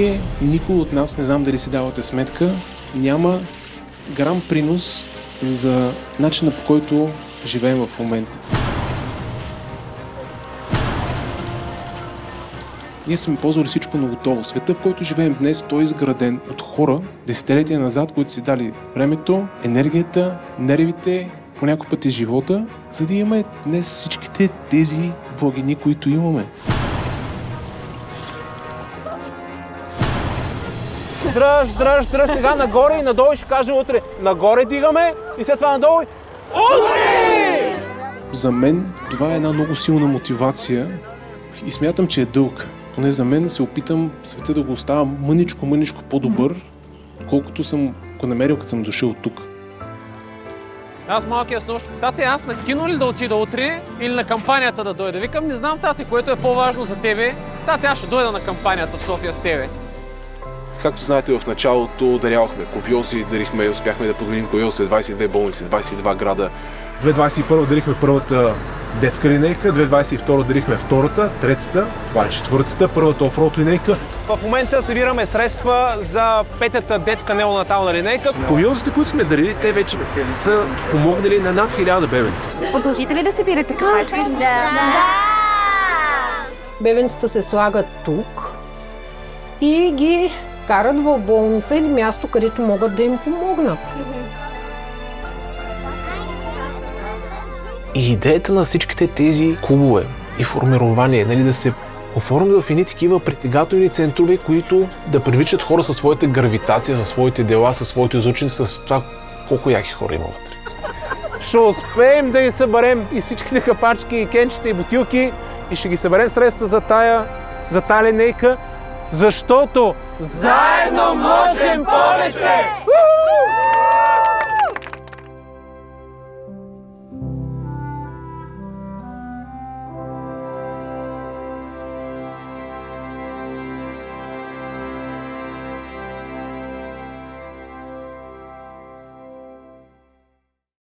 Вие, никой от нас, не знам дали си давате сметка, няма грам принос за начина, по който живеем в момента. Ние сме ползвали всичко на готово. Света, в който живеем днес, той е изграден от хора, десетилетия назад, които си дали времето, енергията, нервите, по някой път и живота, за да имаме днес всичките тези благини, които имаме. Дръж, сега нагоре и надолу ще кажем утре. Нагоре дигаме и след това надолу. Утре! За мен това е една много силна мотивация и смятам, че е дълг. Поне за мен се опитам света да го оставя мъничко по-добър, колкото съм го намерил, като съм дошъл тук. Аз малкия снощ, тате, аз на кино ли да отида утре или на кампанията да дойда? Викам, не знам, тате, което е по-важно за тебе. Тате, аз ще дойда на кампанията в София с тебе. Както знаете, в началото дарявахме кувьози, успяхме да подменим кувьоз след 22 болници, 22 града. 2021 дарихме първата детска линейка, 2022 дарихме втората, третата, това е четвъртата, първата офроуд линейка. В момента събираме средства за петата детска неонатална линейка. Кувьозите, които сме дарили, те вече са помогнали на над 1000 бебенци. Продължите ли да събирате кавачки? Да! Бебенцата се слагат тук и ги карат в болница или място, където могат да им помогнат. И идеята на всичките тези клубове и формирование, да се оформят в едни такива притегателни центрове, които да привличат хора със своята гравитация, със своите дела, със своите изучени, с това колко яки хора има вътре. Ще успеем да ги съберем и всичките капачки, и кенчета, и бутилки и ще ги съберем средства за тая линейка, защото заедно можем повече!